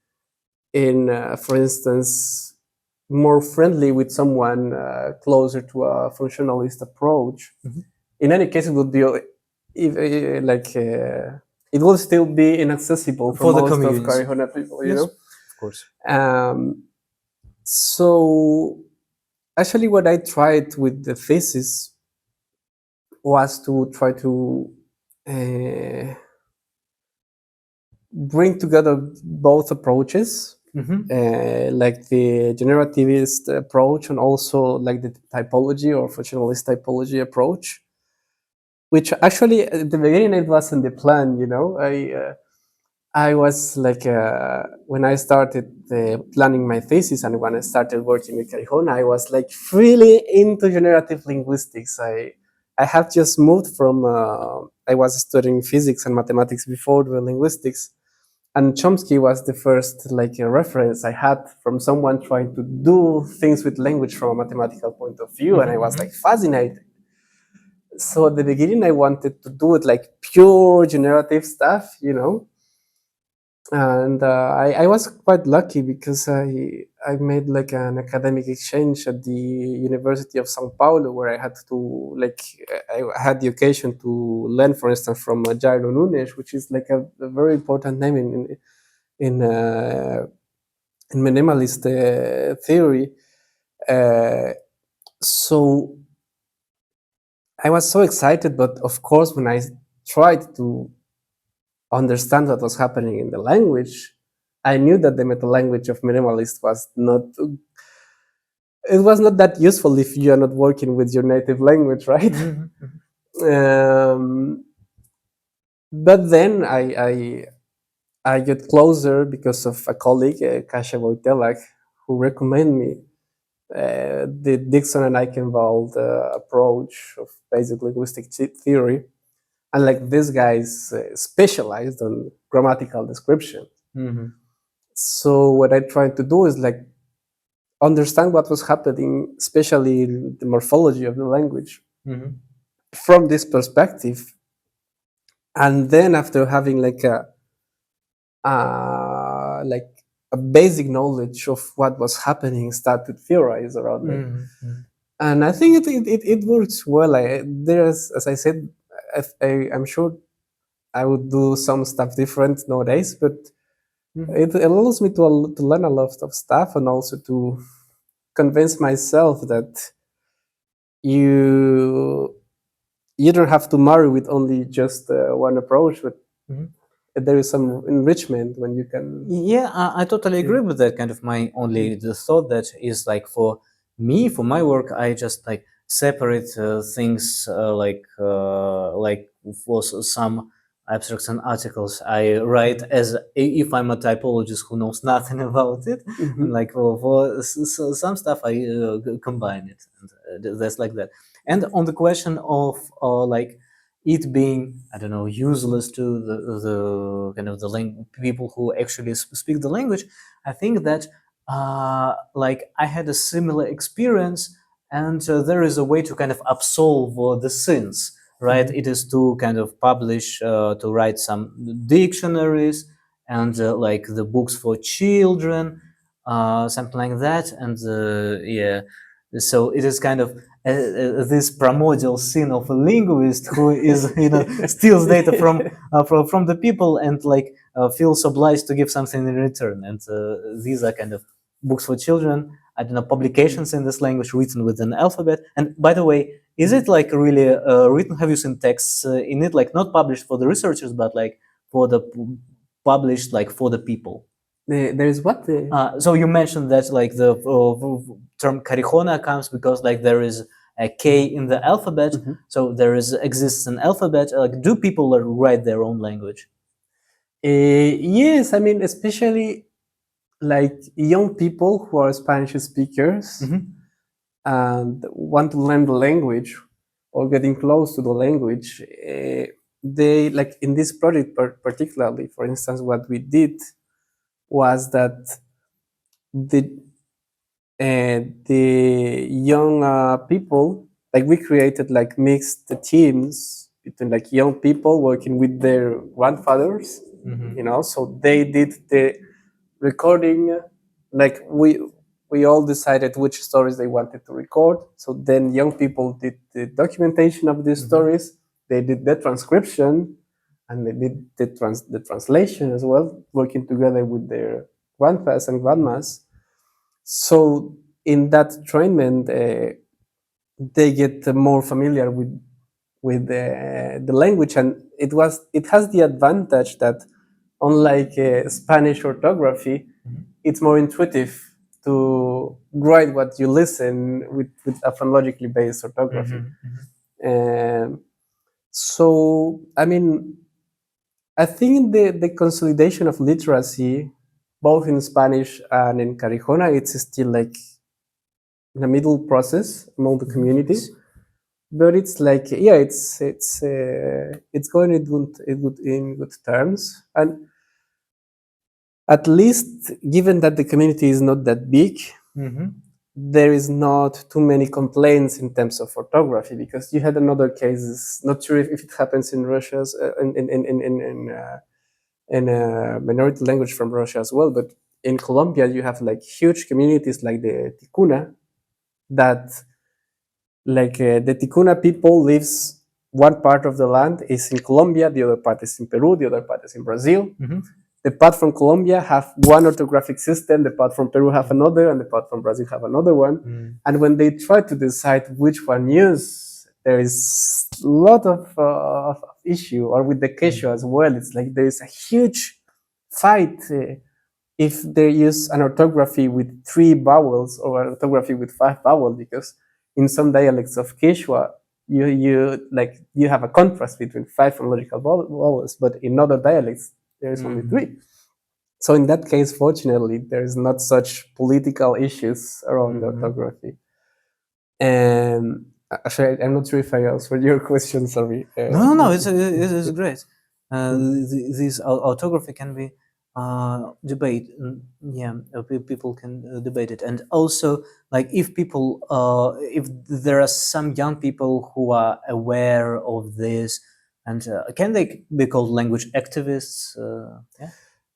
in, for instance, more friendly with someone closer to a functionalist approach, in any case, it would be it will still be inaccessible for
For the
most of
communities.
Karijona people,
Yes, of course.
So actually, what I tried with the thesis was to try to bring together both approaches, like the generativist approach and also like the typology or functionalist typology approach, which actually at the beginning it wasn't the plan. I was like, when I started planning my thesis and when I started working with Karijona, I was like really into generative linguistics. I have just moved from, I was studying physics and mathematics before the linguistics, and Chomsky was the first like a reference I had from someone trying to do things with language from a mathematical point of view, and I was like fascinated. So at the beginning, I wanted to do it like pure generative stuff, and I was quite lucky because I made like an academic exchange at the University of São Paulo, where I had to I had the occasion to learn, for instance, from Jairo Nunes, which is like a very important name in minimalist theory. So I was so excited, but of course, when I tried to understand what was happening in the language, I knew that the meta language of minimalist was not. It was not that useful if you are not working with your native language, right? But then I get closer because of a colleague, Kasia Wojtelak, who recommended me the Dixon and Eichenwald approach of basic linguistic theory. And like these guys specialized on grammatical description. So what I tried to do is like understand what was happening, especially in the morphology of the language, from this perspective. And then after having like a basic knowledge of what was happening, start to theorize around it. And I think it works well. There's, as I said, I'm sure I would do some stuff different nowadays, but it allows me to learn a lot of stuff and also to convince myself that you don't have to marry with only just one approach, but there is some enrichment when you can.
Yeah, I totally agree with that. Kind of my only the thought that is like for me, for my work, I just like separate things like for some abstracts and articles I write as if I'm a typologist who knows nothing about it, and like for some stuff I combine it, and that's like that. And on the question of like it being, I don't know, useless to the kind of the people who actually speak the language, I think that like I had a similar experience, and there is a way to kind of absolve the sins, right? It is to kind of publish, to write some dictionaries and like the books for children, something like that, and yeah. So it is kind of this primordial sin of a linguist who is steals data from the people and like feels obliged to give something in return. And these are kind of books for children. I don't know, publications in this language written with an alphabet. And by the way, is it like really written? Have you seen texts in it, like not published for the researchers, but like for the published like for the people?
There is what?
So you mentioned that like the term Karijona comes because like there is a K in the alphabet, so there exists an alphabet. Like, do people write their own language?
Yes, I mean, especially like young people who are Spanish speakers. and want to learn the language or getting close to the language, they, like in this project particularly, for instance, what we did was that the the young people, like we created like mixed teams between like young people working with their grandfathers, so they did the recording, like we all decided which stories they wanted to record, so then young people did the documentation of these stories, they did the transcription, and they did the translation as well, working together with their grandpas and grandmas. So in that trainment, they get more familiar with the language, and it has the advantage that, unlike Spanish orthography, it's more intuitive to write what you listen with a phonologically based orthography. So, I mean, I think the consolidation of literacy, both in Spanish and in Karijona, it's still like in a middle process among the community. But it's like, yeah, it's going in good terms, and at least given that the community is not that big, there is not too many complaints in terms of orthography, because you had another cases. Not sure if it happens in Russia's in a minority language from Russia as well, but in Colombia you have like huge communities like the Ticuna, that like the Ticuna people lives, one part of the land is in Colombia, the other part is in Peru, the other part is in Brazil. The part from Colombia have one orthographic system, the part from Peru have another, and the part from Brazil have another one. And when they try to decide which one use, there is a lot of issue. Or with the Quechua as well, it's like there is a huge fight if they use an orthography with 3 vowels or an orthography with 5 vowels, because in some dialects of Quechua, you have a contrast between 5 phonological vowels, but in other dialects there is only 3. So in that case, fortunately, there is not such political issues around the orthography. And actually, I'm not sure if I answered your question. Sorry.
No, it's great. This orthography can be debate. Yeah, people can debate it, and also like if people, if there are some young people who are aware of this, and can they be called language activists?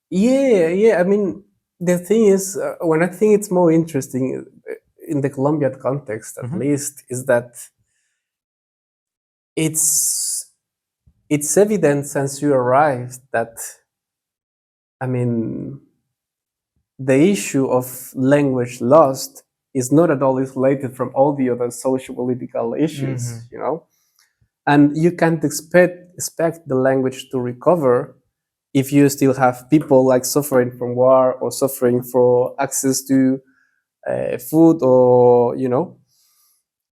Yeah. I mean, the thing is, when I think it's more interesting in the Colombian context, at least, is that it's evident since you arrived that, I mean, the issue of language lost is not at all isolated from all the other social political issues, and you can't expect the language to recover if you still have people like suffering from war or suffering for access to food, or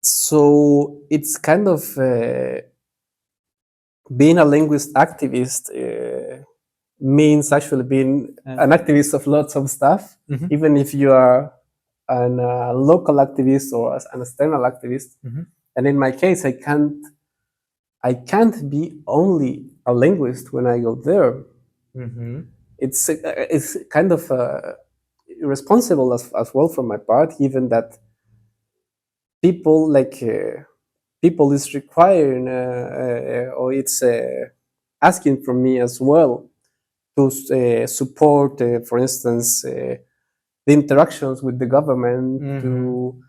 so it's kind of being a linguist activist means actually being an activist of lots of stuff, even if you are a local activist or an external activist. And in my case, I can't be only a linguist when I go there. It's kind of irresponsible as well from my part, given that people is requiring or it's asking from me as well to support, for instance, the interactions with the government, to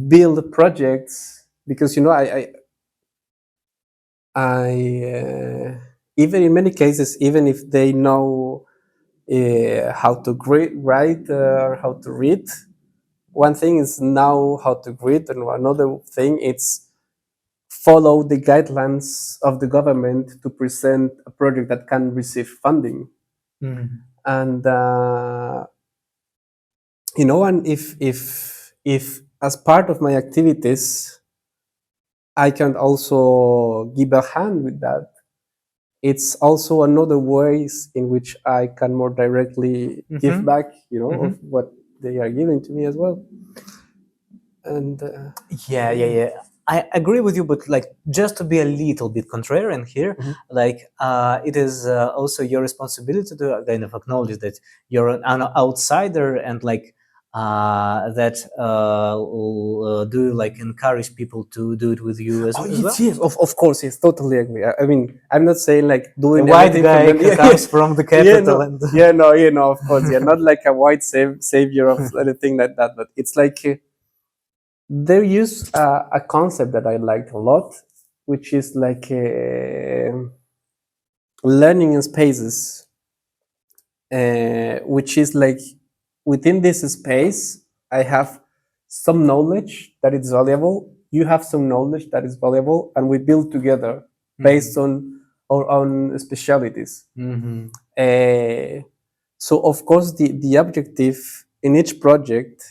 build projects, because I even in many cases, even if they know how to write or how to read, one thing is know how to read, and another thing is follow the guidelines of the government to present a project that can receive funding. And and if as part of my activities I can also give a hand with that, it's also another ways in which I can more directly give back, of what they are giving to me as well. And
Yeah. I agree with you, but like just to be a little bit contrarian here, like it is also your responsibility to kind of acknowledge that you're an outsider and like that do you like encourage people to do it with you as well?
yes, of course, yes, totally agree. I mean, I'm not saying like doing
The white
everything
guy
from them.
comes from the capital and
Of course, yeah, not like a white savior of anything like that, but it's like they use a concept that I liked a lot, which is like learning in spaces, which is like within this space, I have some knowledge that is valuable. You have some knowledge that is valuable, and we build together based on our own specialities. So, of course, the objective in each project,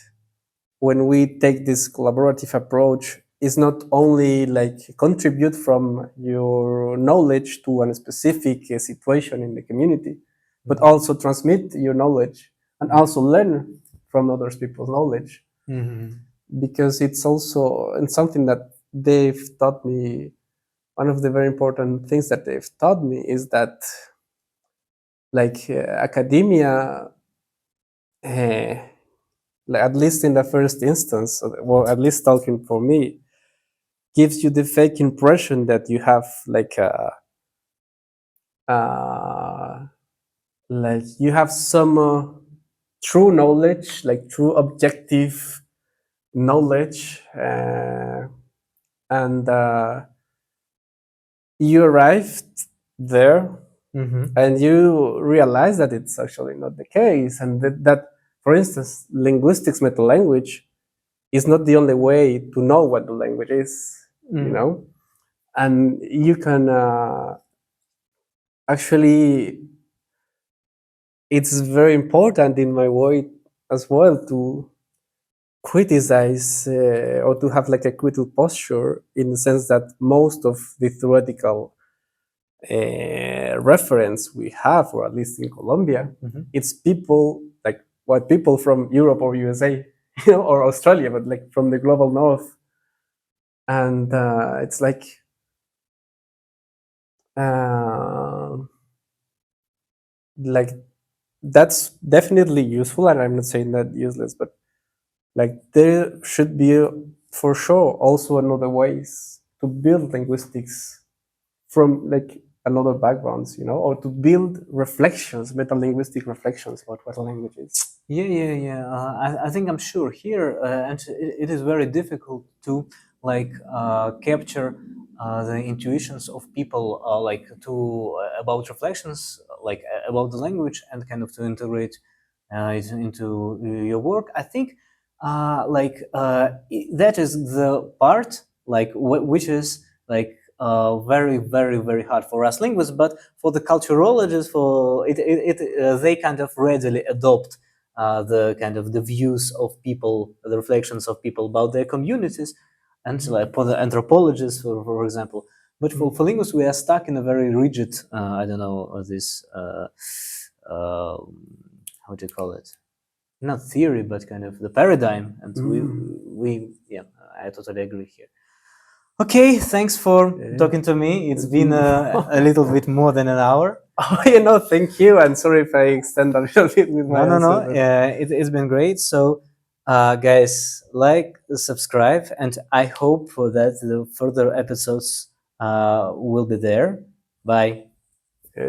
when we take this collaborative approach, is not only like contribute from your knowledge to a specific situation in the community, but also transmit your knowledge and also learn from other people's knowledge. Because it's also and something that they've taught me. One of the very important things that they've taught me is that, like academia, like at least in the first instance, or at least talking for me, gives you the fake impression that you have uh, like you have some true knowledge, like true objective knowledge, and you arrived there and you realize that it's actually not the case, and that for instance, linguistics meta language is not the only way to know what the language is, you know, and you can actually, it's very important in my way as well to criticize or to have like a critical posture, in the sense that most of the theoretical reference we have, or at least in Colombia, it's people like white people from Europe or USA, you know, or Australia, but like from the global north, and it's like like that's definitely useful, and I'm not saying that useless, but like there should be for sure also another ways to build linguistics from like another backgrounds, you know, or to build reflections, meta-linguistic reflections about what a language is.
Yeah. I think I'm sure here, and it is very difficult to like capture the intuitions of people, like to about reflections, like about the language, and kind of to integrate it into your work. I think that is the part like which is like very hard for us linguists, but for the culturologists, for they kind of readily adopt the kind of the views of people, the reflections of people about their communities, and like for the anthropologists, for example. But for linguists, we are stuck in a very rigid, I don't know, this how do you call it? Not theory, but kind of the paradigm, and we yeah, I totally agree here. Okay, thanks for talking to me. It's been a little bit more than an hour.
Oh, you know, thank you. And sorry if I extend a little bit with my
No.
answer.
It's been great. So, guys, like, subscribe, and I hope that the further episodes will be there. Bye.